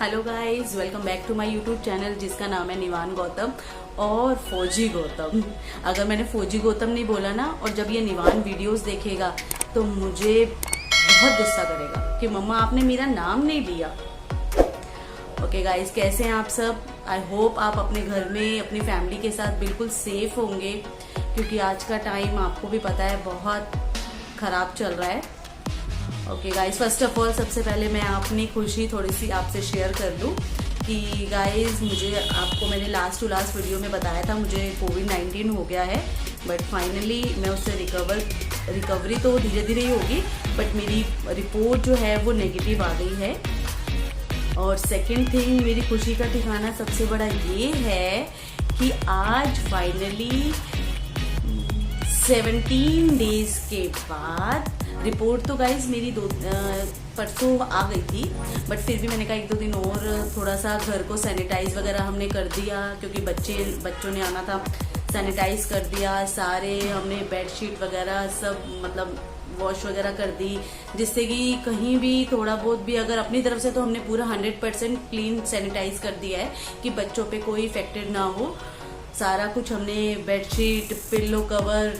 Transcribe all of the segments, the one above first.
Hello guys, welcome back to my YouTube channel जिसका नाम है निवान गौतम और फौजी गौतम। अगर मैंने फौजी गौतम नहीं बोला ना और जब ये निवान वीडियोस देखेगा तो मुझे बहुत गुस्सा करेगा कि मम्मा आपने मेरा नाम नहीं लिया। ओके गाइस, कैसे हैं आप सब? आई होप आप अपने घर में अपनी फैमिली के साथ बिल्कुल सेफ होंगे, क्योंकि आज का टाइम आपको भी पता है बहुत खराब चल रहा है। Okay guys, first of all सबसे पहले मैं अपनी खुशी थोड़ी सी आपसे शेयर कर लूँ कि गाइस आपको मैंने लास्ट टू लास्ट वीडियो में बताया था मुझे कोविड-19 हो गया है, बट फाइनली मैं उससे रिकवरी तो धीरे धीरे ही होगी, बट मेरी रिपोर्ट जो है वो नेगेटिव आ गई है। और सेकेंड थिंग, मेरी खुशी का ठिकाना सबसे बड़ा ये है कि आज फाइनली 17 डेज के बाद रिपोर्ट तो गाइज मेरी परसों आ गई थी, बट फिर भी मैंने कहा एक दो दिन और थोड़ा सा घर को सैनिटाइज वगैरह हमने कर दिया, क्योंकि बच्चों ने आना था। सैनिटाइज कर दिया सारे हमने, बेडशीट वगैरह सब मतलब वॉश वगैरह कर दी, जिससे कि कहीं भी थोड़ा बहुत भी अगर अपनी तरफ से तो हमने पूरा 100% क्लीन सैनिटाइज कर दिया है कि बच्चों पे कोई इफेक्टेड ना हो। सारा कुछ हमने बेडशीट, पिल्लो कवर,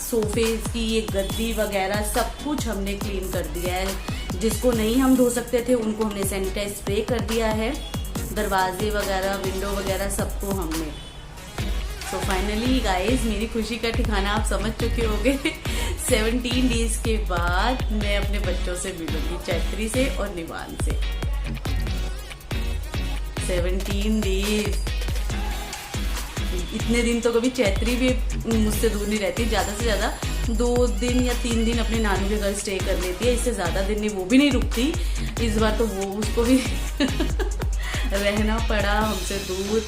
सोफे की ये गद्दी वगैरह सब कुछ हमने क्लीन कर दिया है। जिसको नहीं हम धो सकते थे उनको हमने सैनिटाइज स्प्रे कर दिया है, दरवाजे वगैरह, विंडो वगैरह सबको हमने। तो फाइनली गाइस, मेरी खुशी का ठिकाना आप समझ चुके होंगे। 17 डेज के बाद मैं अपने बच्चों से मिलूंगी, चैत्री से और निवान से। 17 डेज, इतने दिन तो कभी चैत्री भी मुझसे दूर नहीं रहती। ज्यादा से ज्यादा 2 दिन या 3 दिन अपने नानू के घर स्टे कर लेती है, इससे ज्यादा दिन नहीं, वो भी नहीं रुकती। इस बार तो वो उसको भी रहना पड़ा हमसे दूर,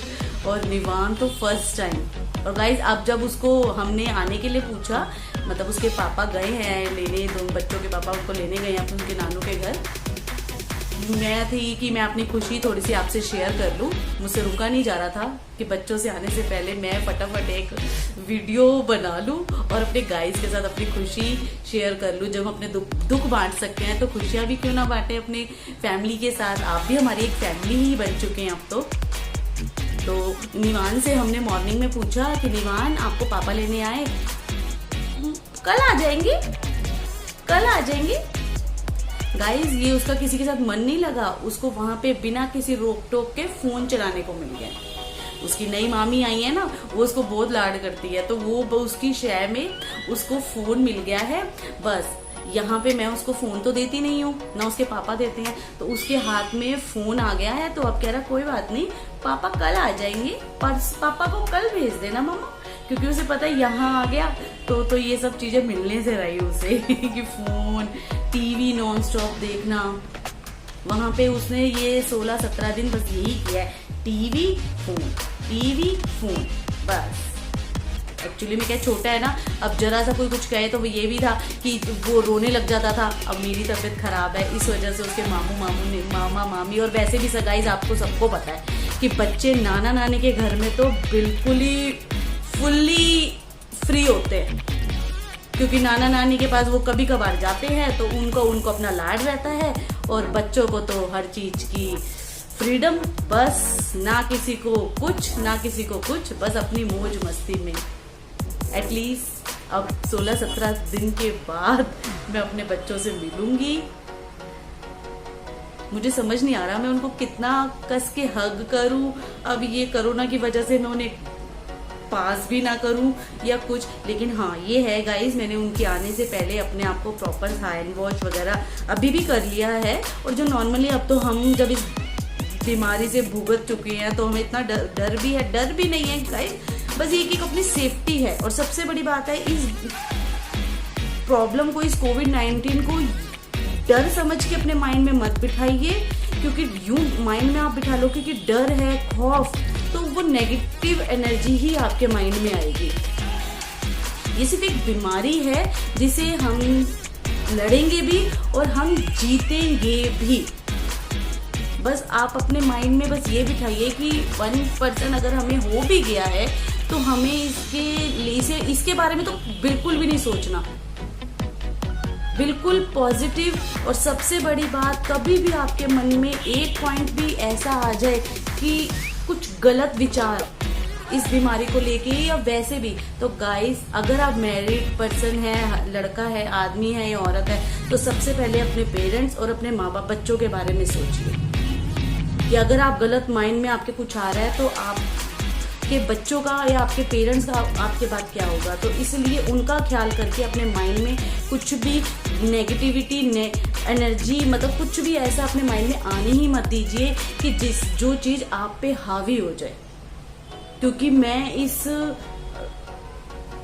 और निवान तो फर्स्ट टाइम। और गाइज अब जब उसको हमने आने के लिए पूछा, मतलब उसके पापा गए हैं लेने, दोनों बच्चों के पापा उनको लेने गए हैं उनके नानू के घर, मैं थी कि मैं अपनी खुशी थोड़ी सी आपसे शेयर कर लूं। मुझसे रुका नहीं जा रहा था कि बच्चों से आने से पहले मैं फटाफट एक वीडियो बना लूं और अपने गाइस के साथ अपनी खुशी शेयर कर लूं। जब हम अपने दुख बांट सकते हैं तो खुशियां भी क्यों ना बांटे अपने फैमिली के साथ। आप भी हमारी एक फैमिली ही बन चुके हैं अब तो निवान से हमने मॉर्निंग में पूछा कि निवान आपको पापा लेने आए? कल आ जाएंगे। गाइज ये उसका किसी के साथ मन नहीं लगा, उसको वहां पे बिना किसी रोक टोक के फोन चलाने को मिल गया। उसकी नई मामी आई है ना, वो उसको बहुत लाड करती है, तो वो उसकी शय में उसको फोन मिल गया है। बस यहाँ पे मैं उसको फोन तो देती नहीं हूँ ना, उसके पापा देते हैं, तो उसके हाथ में फोन आ गया है। तो अब कह रहा कोई बात नहीं पापा कल आ जाएंगे, और पापा को कल भेज देना मम्मा, क्योंकि उसे पता है यहाँ आ गया तो ये सब चीजें मिलने से रही उसे कि फोन, टीवी नॉन स्टॉप देखना। वहां पे उसने ये 16-17 दिन बस यही किया है, टीवी फोन बस। एक्चुअली में क्या, छोटा है ना, अब जरा सा कोई कुछ कहे तो ये भी था कि वो रोने लग जाता था। अब मेरी तबीयत खराब है, इस वजह से उसके मामा मामी, और वैसे भी सगाई आपको सबको पता है कि बच्चे नाना नानी के घर में तो बिल्कुल ही फुल्ली फ्री होते हैं, क्योंकि नाना नानी के पास वो कभी कभार जाते हैं तो उनको अपना लाड रहता है, और बच्चों को तो हर चीज की फ्रीडम, बस ना किसी को कुछ ना किसी को कुछ, बस अपनी मौज मस्ती में। एटलीस्ट अब 16-17 दिन के बाद मैं अपने बच्चों से मिलूंगी। मुझे समझ नहीं आ रहा मैं उनको कितना कस के हग करूं। अब ये कोरोना की वजह से मैं उन्हें पास भी ना करूं या कुछ, लेकिन हाँ ये है गाइज, मैंने उनके आने से पहले अपने आप को प्रॉपर हैंड वॉश वगैरह अभी भी कर लिया है। और जो नॉर्मली अब तो हम जब इस बीमारी से भुगत चुके हैं तो हमें इतना डर भी नहीं है गाइज, बस एक अपनी सेफ्टी है। और सबसे बड़ी बात है, इस प्रॉब्लम को, इस कोविड-19 को डर समझ के अपने माइंड में मत बिठाइए, क्योंकि यूं माइंड में आप बिठा लो कि डर है, खौफ, तो वो नेगेटिव एनर्जी ही आपके माइंड में आएगी। ये सिर्फ एक बीमारी है जिसे हम लड़ेंगे भी और हम जीतेंगे भी। बस आप अपने माइंड में बस ये बिठाइए कि 1% अगर हमें हो भी गया है तो हमें इसके बारे में तो बिल्कुल भी नहीं सोचना, बिल्कुल पॉजिटिव। और सबसे बड़ी बात, कभी भी आपके मन में एक पॉइंट भी ऐसा आ जाए कि कुछ गलत विचार इस बीमारी को लेके या वैसे भी, तो गाइस अगर आप मैरिड पर्सन है, लड़का है, आदमी है या औरत है, तो सबसे पहले अपने पेरेंट्स और अपने माँ बाप, बच्चों के बारे में सोचिए कि अगर आप गलत माइंड में आपके कुछ आ रहा है तो आपके बच्चों का या आपके पेरेंट्स का आपके बाद क्या होगा। तो इसलिए उनका ख्याल करके अपने माइंड में कुछ भी नेगेटिविटी एनर्जी, मतलब कुछ भी ऐसा अपने माइंड में आने ही मत दीजिए कि जो चीज आप पे हावी हो जाए। क्योंकि मैं इस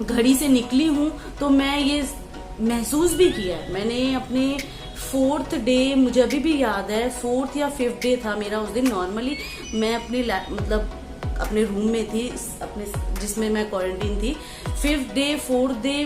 घड़ी से निकली हूं तो मैं ये महसूस भी किया है। मैंने अपने 4th डे, मुझे अभी भी याद है, 4th या 5th डे था मेरा उस दिन। नॉर्मली मैं अपने रूम में थी, जिसमें मैं क्वारंटीन थी। 5th डे 4th डे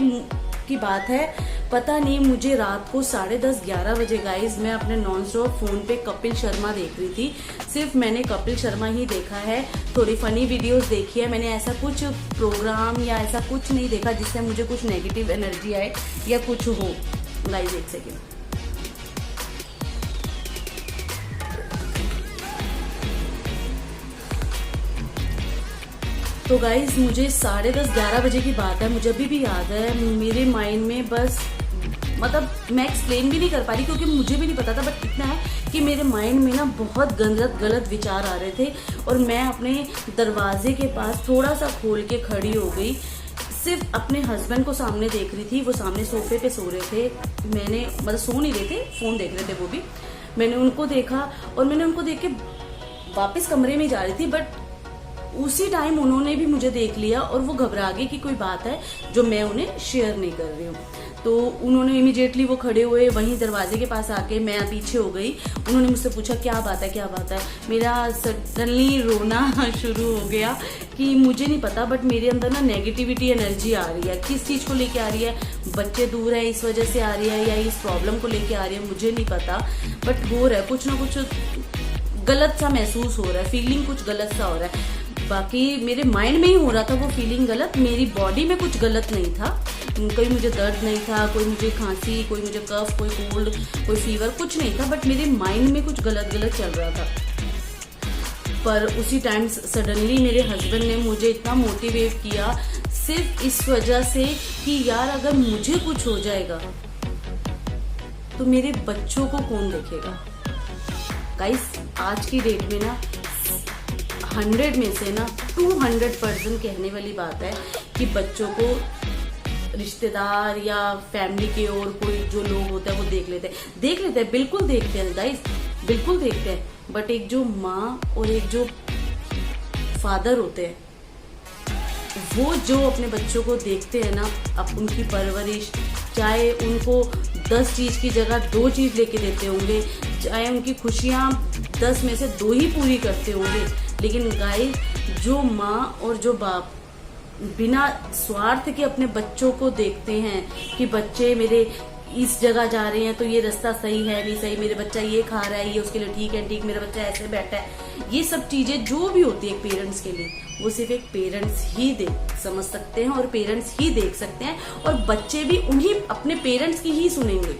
की बात है, पता नहीं, मुझे रात को 10:30 11 बजे गाइज मैं अपने नॉन स्टॉप फोन पे कपिल शर्मा देख रही थी। सिर्फ मैंने कपिल शर्मा ही देखा है, थोड़ी फनी वीडियोस देखी है मैंने। ऐसा कुछ प्रोग्राम या ऐसा कुछ नहीं देखा जिससे मुझे कुछ नेगेटिव एनर्जी आए या कुछ हो। गाइज एक सेकेंड, तो गाइज मुझे 10:30 11 बजे की बात है, मुझे अभी भी याद है। मेरे माइंड में बस, मतलब मैं एक्सप्लेन भी नहीं कर पा रही क्योंकि मुझे भी नहीं पता था, बट इतना है कि मेरे माइंड में ना बहुत गलत विचार आ रहे थे। और मैं अपने दरवाजे के पास थोड़ा सा खोल के खड़ी हो गई, सिर्फ अपने हस्बैंड को सामने देख रही थी। वो सामने सोफे पे सो रहे थे, मैंने मतलब सो नहीं रहे थे, फोन देख रहे थे वो भी। मैंने उनको देखा और मैंने उनको देख के वापस कमरे में जा रही थी, बट उसी टाइम उन्होंने भी मुझे देख लिया और वो घबरा गए कि कोई बात है जो मैं उन्हें शेयर नहीं कर रही हूँ। तो उन्होंने इमीडिएटली, वो खड़े हुए वहीं दरवाजे के पास आके, मैं पीछे हो गई। उन्होंने मुझसे पूछा क्या बात है, क्या बात है। मेरा सडनली रोना शुरू हो गया कि मुझे नहीं पता, बट मेरे अंदर ना नेगेटिविटी एनर्जी आ रही है। किस चीज को लेके आ रही है, बच्चे दूर है इस वजह से आ रही है या इस प्रॉब्लम को लेके आ रही है, मुझे नहीं पता, बट हो रहा है कुछ ना कुछ गलत सा महसूस हो रहा है, फीलिंग कुछ गलत सा हो रहा है। बाकी मेरे माइंड में ही हो रहा था वो फीलिंग गलत, मेरी बॉडी में कुछ गलत नहीं था, कोई मुझे दर्द नहीं था, कोई मुझे खांसी, कोई मुझे कफ, कोई कोल्ड, कोई फीवर, कुछ नहीं था, बट मेरे माइंड में कुछ गलत चल रहा था। पर उसी टाइम सडनली मेरे हस्बैंड ने मुझे इतना मोटिवेट किया, सिर्फ इस वजह से कि यार अगर मुझे कुछ हो जाएगा तो मेरे बच्चों को कौन देखेगा। गाइस आज की डेट में ना 100 में से ना 200% कहने वाली बात है कि बच्चों को रिश्तेदार या फैमिली के और कोई जो लोग होता है वो देख लेते हैं, बिल्कुल देखते हैं गाइस, बिल्कुल देखते हैं। बट एक जो माँ और एक जो फादर होते हैं, वो जो अपने बच्चों को देखते हैं ना, अब उनकी परवरिश, चाहे उनको 10 चीज की जगह 2 चीज लेके देते होंगे, चाहे उनकी खुशियां 10 में से 2 ही पूरी करते होंगे, लेकिन गाइस जो माँ और जो बाप बिना स्वार्थ के अपने बच्चों को देखते हैं कि बच्चे मेरे इस जगह जा रहे हैं तो ये रास्ता सही है नहीं सही, मेरे बच्चा ये खा रहा है ये उसके लिए ठीक है ठीक, मेरा बच्चा ऐसे बैठा है, ये सब चीजें जो भी होती है पेरेंट्स के लिए, वो सिर्फ एक पेरेंट्स ही समझ सकते हैं और पेरेंट्स ही देख सकते हैं। और बच्चे भी उन्हीं अपने पेरेंट्स की ही सुनेंगे।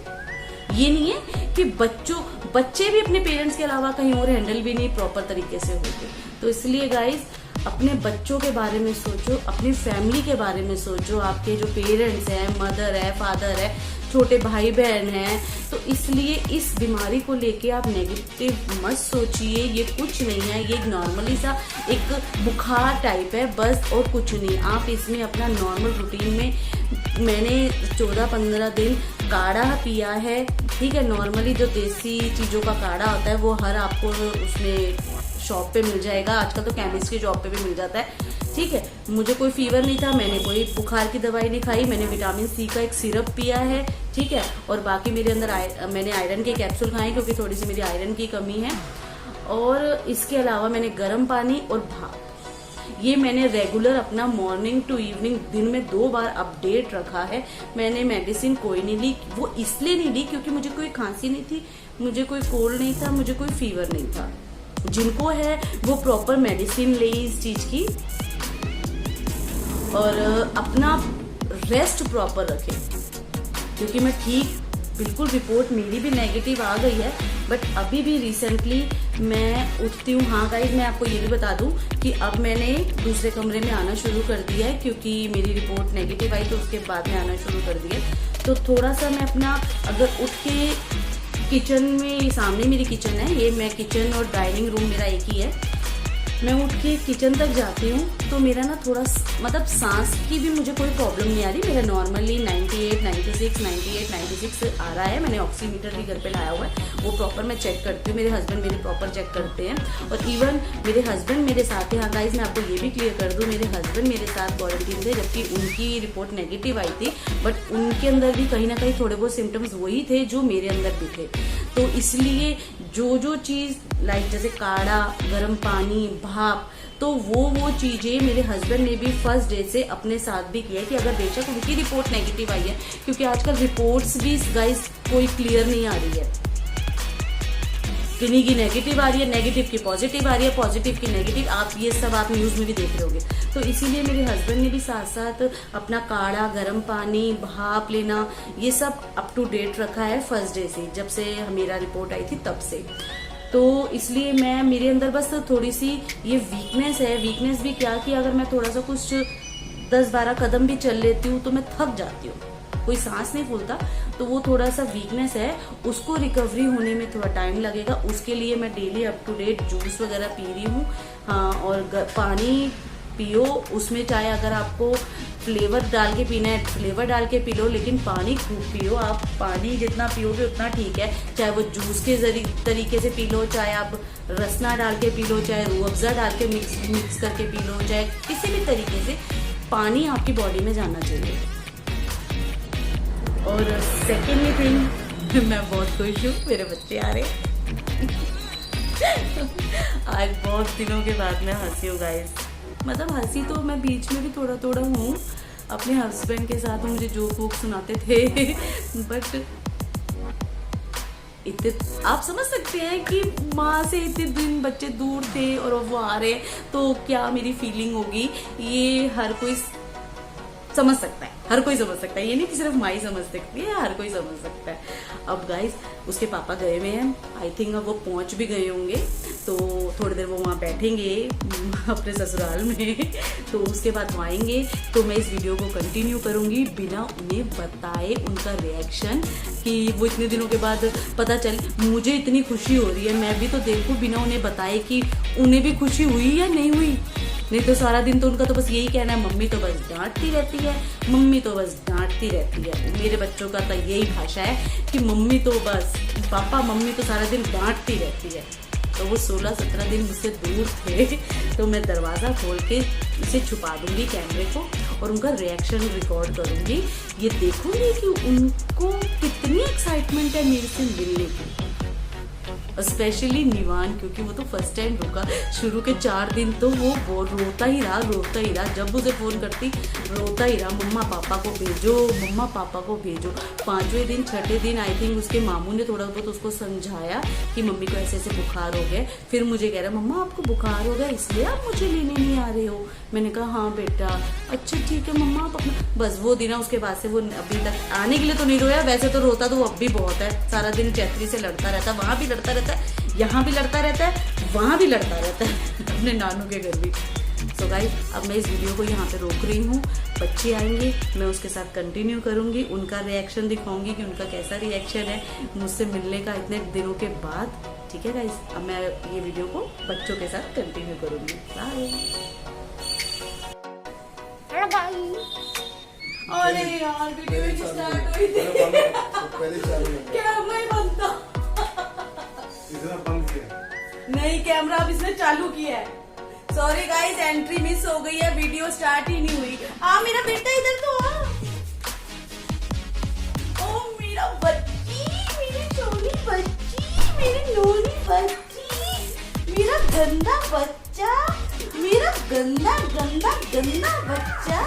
ये नहीं है कि बच्चे भी अपने पेरेंट्स के अलावा कहीं और हैंडल भी नहीं प्रॉपर तरीके से होते। तो इसलिए गाइज अपने बच्चों के बारे में सोचो, अपनी फैमिली के बारे में सोचो। आपके जो पेरेंट्स हैं, मदर है, फादर है, छोटे भाई बहन हैं, तो इसलिए इस बीमारी को लेके आप नेगेटिव मत सोचिए। ये कुछ नहीं है, ये नॉर्मली सा एक बुखार टाइप है बस, और कुछ नहीं। आप इसमें अपना नॉर्मल रूटीन में, मैंने 14-15 दिन काढ़ा पिया है, ठीक है। नॉर्मली जो देसी चीज़ों का काढ़ा होता है वो हर आपको उसमें शॉप पे मिल जाएगा, आजकल तो केमिस्ट की शॉप पे भी मिल जाता है, ठीक है। मुझे कोई फीवर नहीं था, मैंने कोई बुखार की दवाई नहीं खाई, मैंने विटामिन सी का एक सिरप पिया है, ठीक है। और बाकी मेरे अंदर मैंने आयरन के कैप्सूल खाए क्योंकि थोड़ी सी मेरी आयरन की कमी है। और इसके अलावा मैंने गर्म पानी और भाप, ये मैंने रेगुलर अपना मॉर्निंग टू इवनिंग दिन में 2 बार अपडेट रखा है। मैंने मेडिसिन कोई नहीं ली, वो इसलिए नहीं ली क्योंकि मुझे कोई खांसी नहीं थी, मुझे कोई कोल्ड नहीं था, मुझे कोई फीवर नहीं था। जिनको है वो प्रॉपर मेडिसिन ले इस चीज की, और अपना रेस्ट प्रॉपर रखें, क्योंकि मैं ठीक बिल्कुल रिपोर्ट मेरी भी नेगेटिव आ गई है, बट अभी भी रिसेंटली मैं उठती हूँ। हाँ गाइज, मैं आपको ये भी बता दूं कि अब मैंने दूसरे कमरे में आना शुरू कर दिया है, क्योंकि मेरी रिपोर्ट नेगेटिव आई तो उसके बाद में आना शुरू कर दिया। तो थोड़ा सा मैं अपना, अगर उठ के किचन में, सामने मेरी किचन है, ये मैं किचन और डाइनिंग रूम मेरा एक ही है, मैं उठ के किचन तक जाती हूँ तो मेरा ना थोड़ा मतलब सांस की भी मुझे कोई प्रॉब्लम नहीं आ रही। मेरा नॉर्मली 98, 96 आ रहा है। मैंने ऑक्सीमीटर भी घर पे लाया हुआ है, वो प्रॉपर मैं चेक करती हूँ। मेरे हस्बैंड मेरे प्रॉपर चेक करते हैं, और इवन मेरे हस्बैंड मेरे साथ है। हाँ गाइज, मैं आपको ये भी क्लियर कर दूँ, मेरे हस्बैंड मेरे साथ क्वारंटीन थे, जबकि उनकी रिपोर्ट नेगेटिव आई थी, बट उनके अंदर भी कहीं ना कहीं थोड़े बहुत सिम्टम्स वही थे जो मेरे अंदर भी थे। तो इसलिए जो चीज़ लाइक जैसे काढ़ा, गर्म पानी, भाप, तो वो चीजें मेरे हस्बैंड ने भी फर्स्ट डे से अपने साथ भी किया है कि अगर बेशक उनकी रिपोर्ट नेगेटिव आई है, क्योंकि आजकल रिपोर्ट्स भी गाइस कोई क्लियर नहीं आ रही है। किन्हीं की नेगेटिव आ रही है, नेगेटिव की पॉजिटिव आ रही है, पॉजिटिव की नेगेटिव, आप ये सब आप न्यूज में भी देख रहे होगे। तो इसीलिए मेरे हस्बैंड ने भी साथ साथ अपना काढ़ा, गर्म पानी, भाप लेना, ये सब अप टू डेट रखा है फर्स्ट डे से, जब से मेरा रिपोर्ट आई थी तब से। तो इसलिए मैं, मेरे अंदर बस थोड़ी सी ये वीकनेस है। वीकनेस भी क्या कि अगर मैं थोड़ा सा कुछ 10-12 कदम भी चल लेती हूँ तो मैं थक जाती हूँ, कोई सांस नहीं फूलता। तो वो थोड़ा सा वीकनेस है, उसको रिकवरी होने में थोड़ा टाइम लगेगा। उसके लिए मैं daily up to date juice वगैरह पी रही हूँ। हाँ, और पानी पियो, उसमें चाहे अगर आपको फ्लेवर डाल के पीना है फ्लेवर डाल के पी लो, लेकिन पानी खूब पियो। आप पानी जितना पियोगे उतना ठीक है, चाहे वो जूस के तरीके से पी लो, चाहे आप रसना डाल के पी लो, चाहे रूह अफ़ज़ा डाल के मिक्स करके पी लो, चाहे किसी भी तरीके से पानी आपकी बॉडी में जाना चाहिए। और सेकेंडली थिंग, मैं बहुत खुश हूँ, मेरे बच्चे आ रहे आज बहुत दिनों के बाद मैं हंसी हूँ गाइस। मतलब हंसी तो मैं बीच में भी थोड़ा हूँ, अपने हस्बैंड के साथ मुझे जोक वोक सुनाते थे बट इतने आप समझ सकते हैं कि माँ से इतने दिन बच्चे दूर थे और वो आ रहे, तो क्या मेरी फीलिंग होगी, ये हर कोई समझ सकता है, हर कोई समझ सकता है। ये नहीं कि सिर्फ माँ ही समझ सकती है, हर कोई समझ सकता है। अब गाइस, उसके पापा गए हुए हैं, आई थिंक अब वो पहुंच भी गए होंगे, तो थोड़ी देर वो वहाँ बैठेंगे अपने ससुराल में, तो उसके बाद वो आएंगे तो मैं इस वीडियो को कंटिन्यू करूंगी बिना उन्हें बताए उनका रिएक्शन, कि वो इतने दिनों के बाद पता चल, मुझे इतनी खुशी हो रही है, मैं भी तो देखूं बिना उन्हें बताए कि उन्हें भी खुशी हुई या नहीं हुई। नहीं तो सारा दिन तो उनका तो बस यही कहना है, मम्मी तो बस डांटती रहती है, मम्मी तो बस डांटती रहती है। मेरे बच्चों का तो यही भाषा है कि मम्मी तो बस, पापा मम्मी तो सारा दिन डांटती रहती है। तो वो 16-17 दिन मुझसे दूर थे, तो मैं दरवाज़ा खोल के इसे छुपा दूंगी कैमरे को, और उनका रिएक्शन रिकॉर्ड करूंगी। ये देखूंगी कि उनको कितनी एक्साइटमेंट है मेरे से मिलने की, स्पेशली निवान, क्योंकि वो तो फर्स्ट टाइम रुका। शुरू के 4 दिन तो वो रोता ही रहा। जब उसे फोन करती रोता ही रहा, मम्मा पापा को भेजो, मम्मा पापा को भेजो। 5वें दिन 6ठे दिन आई थिंक उसके मामू ने थोड़ा बहुत उसको समझाया कि मम्मी को ऐसे ऐसे बुखार हो गया। फिर मुझे कह रहा, मम्मा आपको बुखार हो गया इसलिए आप मुझे लेने नहीं आ रहे हो। मैंने कहा हाँ बेटा, अच्छा ठीक है मम्मा आप अपना, बस वो दिन उसके बाद से वो अभी तक आने के लिए तो नहीं रोया। वैसे तो रोता तो वो अब भी बहुत है, सारा दिन चैत्री से लड़ता रहता है, वहाँ भी लड़ता रहता है, यहाँ भी लड़ता रहता है, वहाँ भी लड़ता रहता है अपने नानू के घर भी। सो गाइस, अब मैं इस वीडियो को यहाँ पे रोक रही हूँ। बच्चे आएंगे, मैं उसके साथ कंटिन्यू करूँगी, उनका रिएक्शन दिखाऊंगी कि उनका कैसा रिएक्शन है मुझसे मिलने का इतने दिनों के बाद। ठीक है गाइस, अब मैं ये वीडियो को बच्चों के साथ कंटिन्यू करूँगी। बाय। अरे यार, वीडियो स्टार्ट हुई थी, कैमरा ही बंद था। नहीं, कैमरा अब इसने चालू किया है। सॉरी गाइस, एंट्री मिस हो गई है, वीडियो स्टार्ट ही नहीं हुई। मेरा बेटा इधर तो आ। ओ मेरा बच्ची, मेरी सोनी बच्ची, मेरी नोनी बच्ची, मेरा गंदा बच्चा, मेरा गंदा गंदा गंदा बच्चा।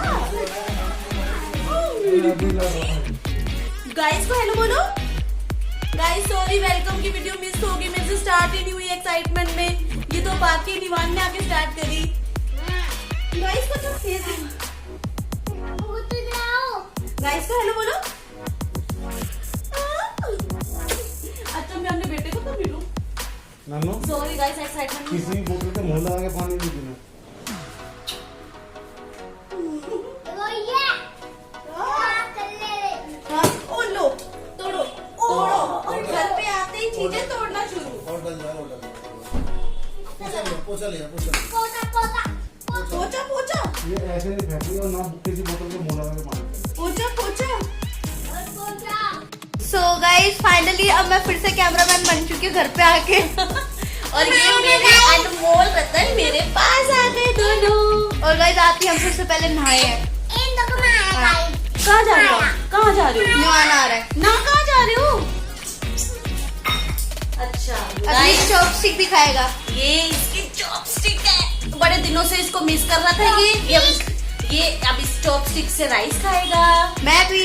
गाइस को हेलो बोलो। गाइस सॉरी, वेलकम की वीडियो मिस हो गई, मेरे से स्टार्ट ही नहीं हुई एक्साइटमेंट में। ये तो बाकी निवान ने आके स्टार्ट करी। गाइस को तो गाइस को हेलो बोलो। नानू सॉरी गाइस, एक्साइटमेंट किसी भी बोतल पे मुंह लगा के पानी नहीं पीना। ओ लो, तोड़ो, ओड़ो, और घर पे आते ही चीजें तोड़ना शुरू। पोचा पोचा ये ऐसे नहीं फेंकनी और ना किसी बोतल पे मुंह लगा के पानी पीना। पोचा पोचा। सो गाइस फाइनली अब मैं फिर से कैमरामैन बन चुकी हूँ घर पे आके। और ये मेरे अनमोल रतन मेरे पास आ गए दोनों। और गाइस आके हम सबसे पहले नहाए हैं। कहाँ जा रहे हो? कहाँ जा रहे हो? नहाना आ रहा है। ना कहाँ जा रहे हो? अच्छा अगली guys, चॉपस्टिक दिखाएगा। ये इसकी चॉपस्टिक है। तो बड़े दिनों से इसको मिस कर रहा था ये अब इस चॉपस्टिक से राइस खाएगा। मैं भी।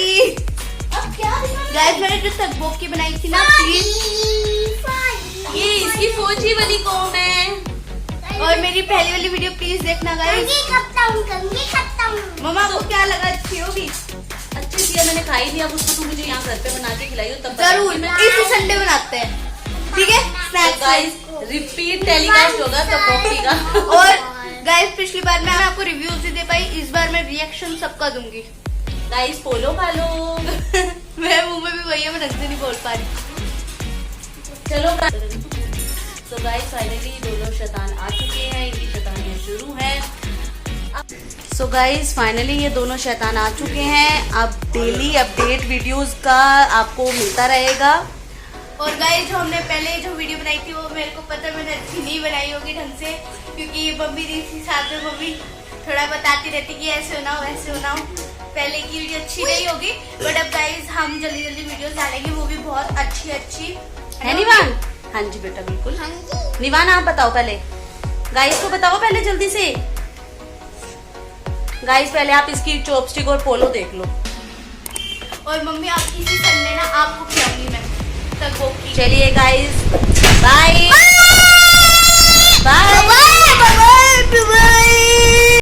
अब क्या गाइस मैंने जो तकबोकी बनाई थी ना प्लीज, ये इसकी फौजी वाली कौन है? और मेरी पहली वाली वीडियो प्लीज देखना गाइस। मम्मा को क्या लगा, अच्छी होगी? अच्छी थी, मैंने खाई नहीं। अब उसको तू मुझे यहाँ घर पे बना के खिलाई हो तब जरूर इसी संडे बनाते हैं, ठीक है? स्नैक्स गाइस रिपीट टेलीकास्ट होगा तकबोकी का। और गाइस पिछली बार मैं आपको रिव्यूज नहीं दे पाई, इस बार मैं रिएक्शन सबका दूंगी। गाइस पोलो खा लो। मेरे मुंह में भी वही है, मैं ढंग से नहीं बोल पा रही। चलो तो गाइस फाइनली दोनों शैतान आ चुके हैं, इनकी शैतानियां शुरू हैं। सो गाइस फाइनली ये दोनों शैतान आ चुके हैं। अब डेली अपडेट वीडियोस का आपको मिलता रहेगा। और गाइस जो हमने पहले जो वीडियो बनाई थी वो मेरे को पता मैंने अच्छी नहीं बनाई होगी ढंग से, क्योंकि ये मम्मी दी थी साथ में, मम्मी थोड़ा बताती रहती कि ऐसे होना हो वैसे होना हो। पहले की वीडियो अच्छी नहीं होगी, बट अब गाइस हम जल्दी जल्दी वीडियोस डालेंगे, वो भी बहुत अच्छी है निवान? हाँ जी बेटा बिल्कुल। निवान आप बताओ पहले, गाइस को बताओ पहले जल्दी से। गाइस पहले आप इसकी चॉपस्टिक और पोलो देख लो। और मम्मी आप इसी संडे ना आपको खिलाऊंगी मैं तकबोकी। चलिए गाइस बाय।